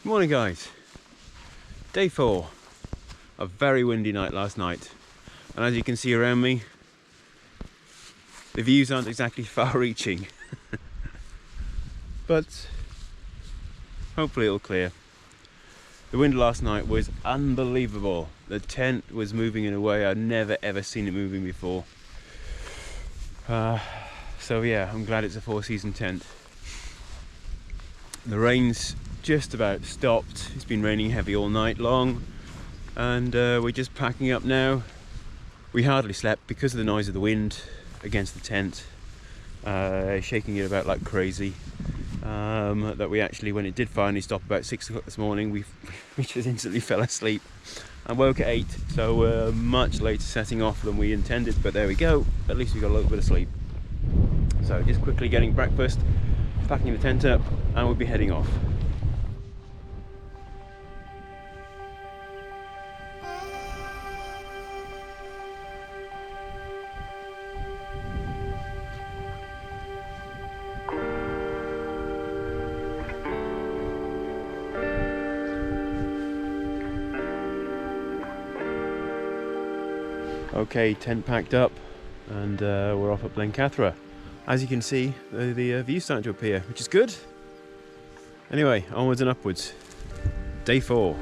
Morning guys, day 4, a very windy night last night, and as you can see around me, the views aren't exactly far-reaching, but hopefully it'll clear. The wind last night was unbelievable. The tent was moving in a way I'd never ever seen it moving before. So yeah, I'm glad it's a 4-season tent. The rain's just about stopped. It's been raining heavy all night long, and we're just packing up now. We hardly slept because of the noise of the wind against the tent, shaking it about like crazy. That we actually, when it did finally stop about 6 o'clock this morning, we just instantly fell asleep and woke at 8, so we're much later setting off than we intended, but there we go, at least we got a little bit of sleep. So just quickly getting breakfast, packing the tent up, and we'll be heading off. Okay, tent packed up, and we're off at Blencathra. As you can see, the view's starting to appear, which is good. Anyway, onwards and upwards. Day 4.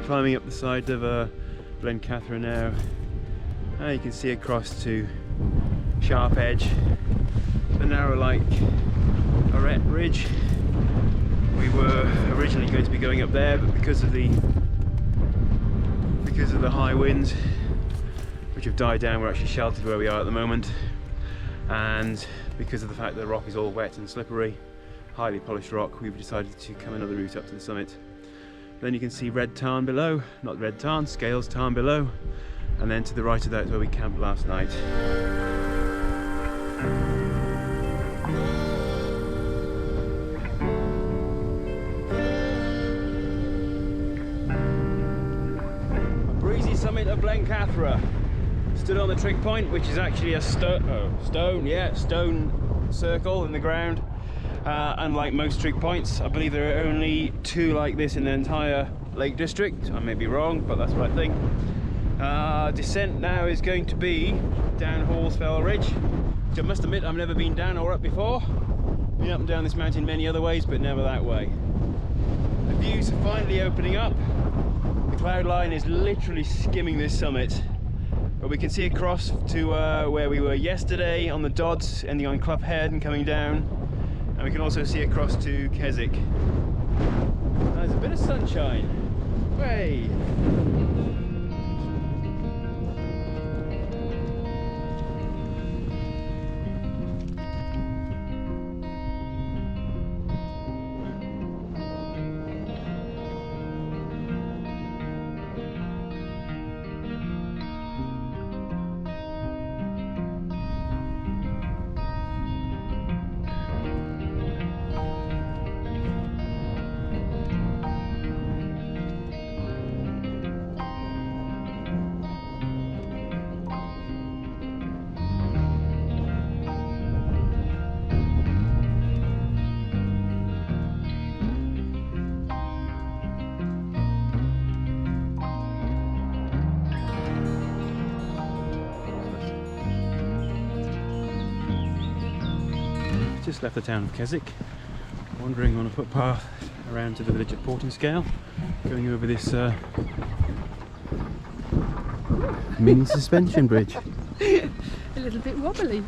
Climbing up the side of Blencathra now, and you can see across to Sharp Edge, the narrow like Arrett Ridge. We were originally going to be going up there, but because of the high winds, which have died down, we're actually sheltered where we are at the moment, and because of the fact that the rock is all wet and slippery, highly polished rock, we've decided to come another route up to the summit. Then you can see Red Tarn below, not Red Tarn, Scales Tarn below, and then to the right of that is where we camped last night. A breezy summit of Blencathra. Stood on the trig point, which is actually a stone circle in the ground. Unlike most trig points, I believe there are only 2 like this in the entire Lake District. I may be wrong, but that's what I think. Descent now is going to be down Hallsfell Ridge, which I must admit I've never been down or up before. Been up and down this mountain many other ways, but never that way. The views are finally opening up. The cloud line is literally skimming this summit, but we can see across to where we were yesterday on the Dodds, ending on Clough Head and coming down. And we can also see across to Keswick. There's a bit of sunshine. Way! Just left the town of Keswick, wandering on a footpath around to the village of Portinscale, going over this mini suspension bridge. A little bit wobbly.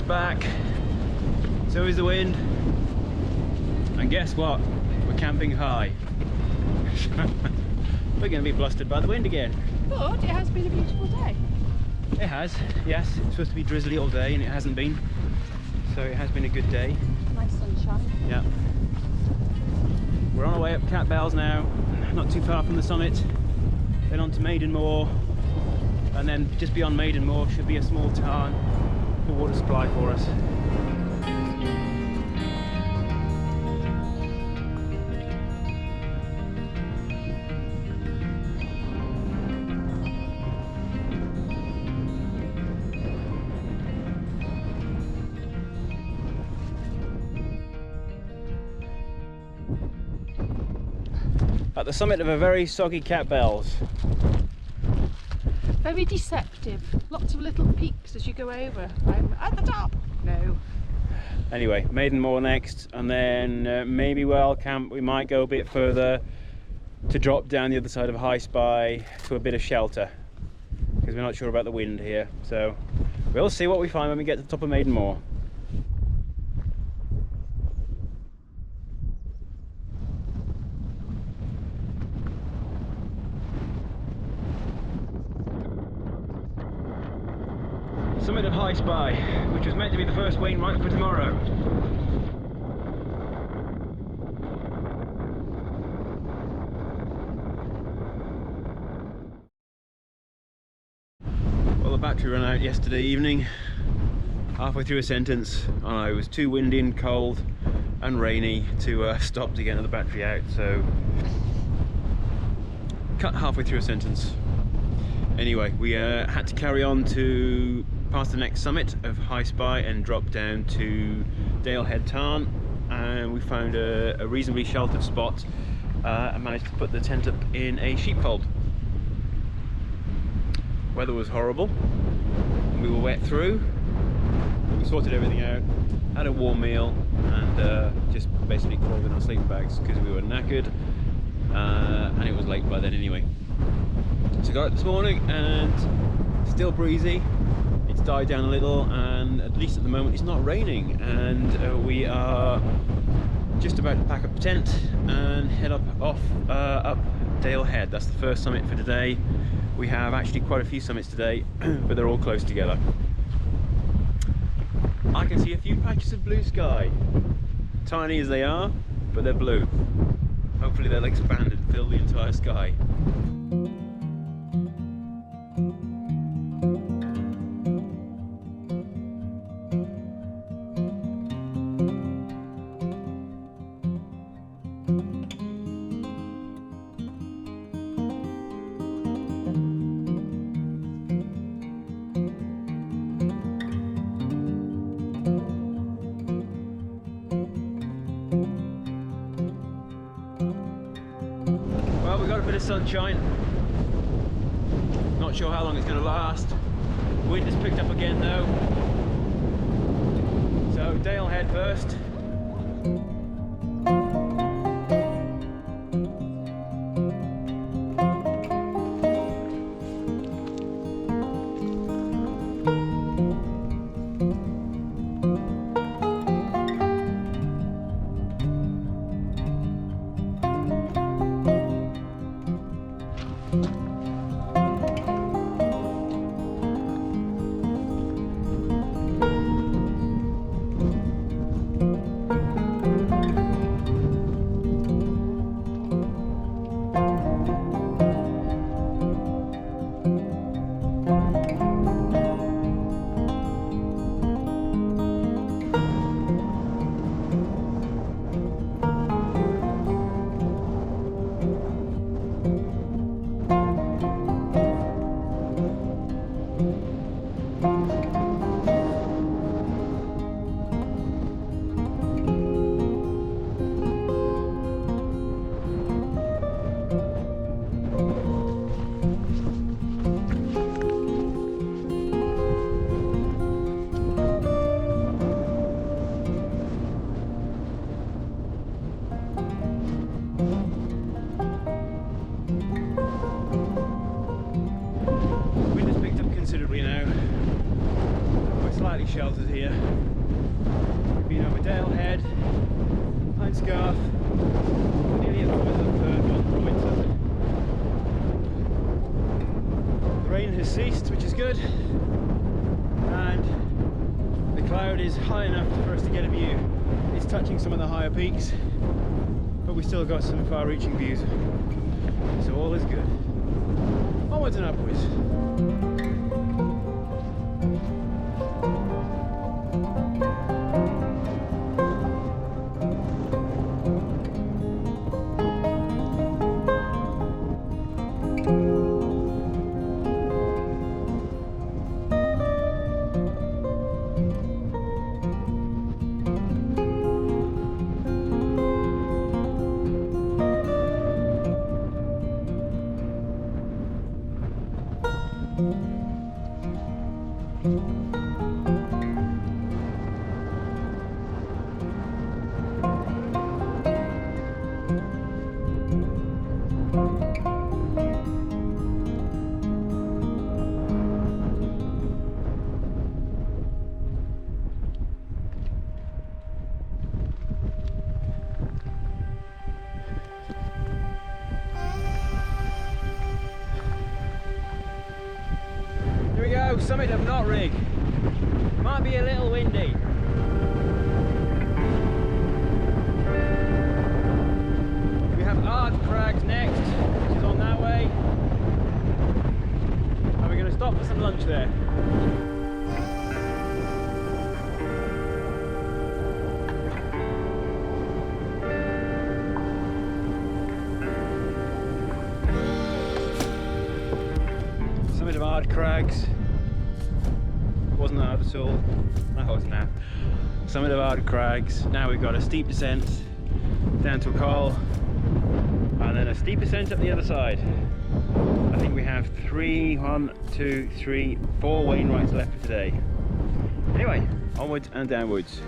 back, so is the wind, and guess what? We're camping high. We're going to be blustered by the wind again. But it has been a beautiful day. It has, yes. It's supposed to be drizzly all day and it hasn't been, so it has been a good day. Nice sunshine. Yeah. We're on our way up Cat Bells now, not too far from the summit, then on to Maidenmore, and then just beyond Maidenmore should be a small tarn for water supply for us. At the summit of a very soggy Cat Bells. Very deceptive. Lots of little peaks as you go over. I'm at the top. No. Anyway, Maidenmore next, and then maybe Well Camp. We might go a bit further to drop down the other side of High Spy to a bit of shelter, because we're not sure about the wind here. So we'll see what we find when we get to the top of Maidenmore. Summit of High Spy, which was meant to be the first Wainwright for tomorrow. Well, the battery ran out yesterday evening, halfway through a sentence. Oh, it was too windy and cold and rainy to stop to get another battery out, so cut halfway through a sentence. Anyway, we had to carry on to past the next summit of High Spy and drop down to Dalehead Tarn, and we found a reasonably sheltered spot and managed to put the tent up in a sheepfold. Weather was horrible, we were wet through, we sorted everything out, had a warm meal, and just basically crawled in our sleeping bags because we were knackered, and it was late by then anyway. So got up this morning and still breezy. It's died down a little, and at least at the moment it's not raining, and we are just about to pack up the tent and head up Dalehead. That's the first summit for today. We have actually quite a few summits today, but they're all close together. I can see a few patches of blue sky, tiny as they are, but they're blue. Hopefully they'll expand and fill the entire sky. Well, we've got a bit of sunshine. Not sure how long it's going to last. Wind has picked up again though. So Dalehead first. ceased, which is good, and the cloud is high enough for us to get a view. It's touching some of the higher peaks, but we still got some far-reaching views, so all is good. Onwards and upwards. Summit of Knotrig. Might be a little windy. We have Ard Crags next, which is on that way. And we're going to stop for some lunch there. Summit of Ard Crags. Wasn't hard at all. Oh, it's now. Summit of Ard Crags. Now we've got a steep descent down to a col, and then a steep descent up the other side. I think we have 4 Wainwrights left for today. Anyway, onwards and downwards.